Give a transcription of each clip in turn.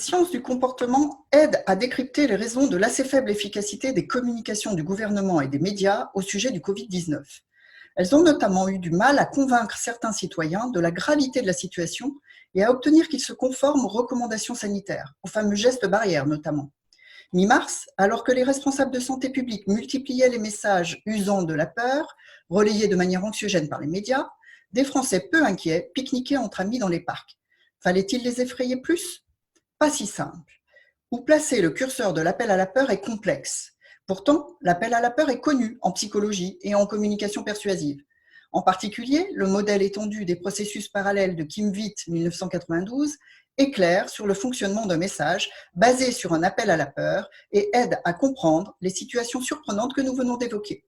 sciences du comportement aide à décrypter les raisons de l'assez faible efficacité des communications du gouvernement et des médias au sujet du Covid-19. Elles ont notamment eu du mal à convaincre certains citoyens de la gravité de la situation et à obtenir qu'ils se conforment aux recommandations sanitaires, aux fameux gestes barrières notamment. Mi-mars, alors que les responsables de santé publique multipliaient les messages usant de la peur, relayés de manière anxiogène par les médias, des Français peu inquiets pique-niquaient entre amis dans les parcs. Fallait-il les effrayer plus ? Pas si simple. Où placer le curseur de l'appel à la peur est complexe. Pourtant, l'appel à la peur est connu en psychologie et en communication persuasive. En particulier, le modèle étendu des processus parallèles de Kim Witt 1992 est clair sur le fonctionnement d'un message basé sur un appel à la peur et aide à comprendre les situations surprenantes que nous venons d'évoquer.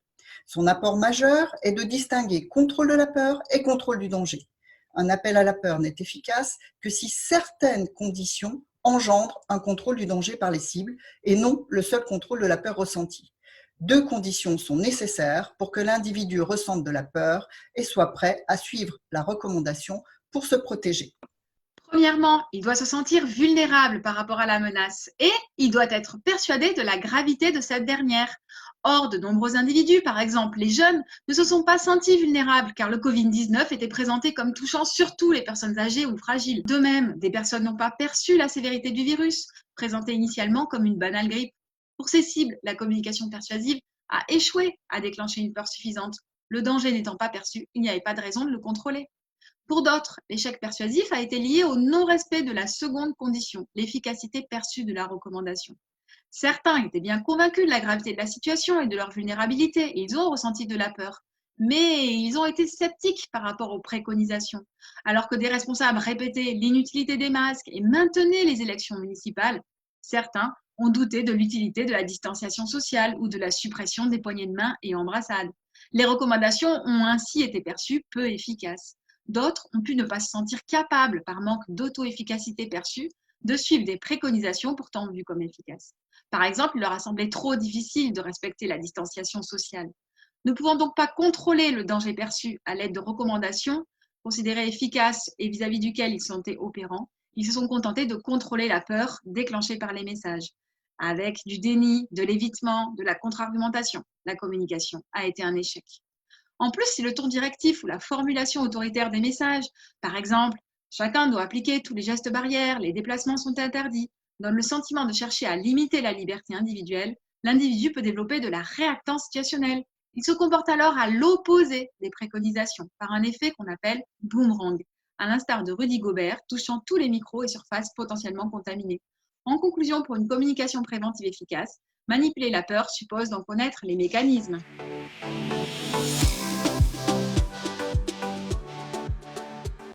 Son apport majeur est de distinguer contrôle de la peur et contrôle du danger. Un appel à la peur n'est efficace que si certaines conditions engendrent un contrôle du danger par les cibles et non le seul contrôle de la peur ressentie. Deux conditions sont nécessaires pour que l'individu ressente de la peur et soit prêt à suivre la recommandation pour se protéger. Premièrement, il doit se sentir vulnérable par rapport à la menace et il doit être persuadé de la gravité de cette dernière. Or, de nombreux individus, par exemple les jeunes, ne se sont pas sentis vulnérables car le Covid-19 était présenté comme touchant surtout les personnes âgées ou fragiles. De même, des personnes n'ont pas perçu la sévérité du virus, présenté initialement comme une banale grippe. Pour ces cibles, la communication persuasive a échoué à déclencher une peur suffisante. Le danger n'étant pas perçu, il n'y avait pas de raison de le contrôler. Pour d'autres, l'échec persuasif a été lié au non-respect de la seconde condition, l'efficacité perçue de la recommandation. Certains étaient bien convaincus de la gravité de la situation et de leur vulnérabilité, et ils ont ressenti de la peur. Mais ils ont été sceptiques par rapport aux préconisations. Alors que des responsables répétaient l'inutilité des masques et maintenaient les élections municipales, certains ont douté de l'utilité de la distanciation sociale ou de la suppression des poignées de main et embrassades. Les recommandations ont ainsi été perçues peu efficaces. D'autres ont pu ne pas se sentir capables, par manque d'auto-efficacité perçue, de suivre des préconisations pourtant vues comme efficaces. Par exemple, il leur a semblé trop difficile de respecter la distanciation sociale. Ne pouvant donc pas contrôler le danger perçu à l'aide de recommandations considérées efficaces et vis-à-vis duquel ils sont opérants, ils se sont contentés de contrôler la peur déclenchée par les messages, avec du déni, de l'évitement, de la contre-argumentation. La communication a été un échec. En plus, si le ton directif ou la formulation autoritaire des messages, par exemple, chacun doit appliquer tous les gestes barrières, les déplacements sont interdits, donne le sentiment de chercher à limiter la liberté individuelle, l'individu peut développer de la réactance situationnelle. Il se comporte alors à l'opposé des préconisations, par un effet qu'on appelle boomerang, à l'instar de Rudy Gobert, touchant tous les micros et surfaces potentiellement contaminées. En conclusion, pour une communication préventive efficace, manipuler la peur suppose d'en connaître les mécanismes.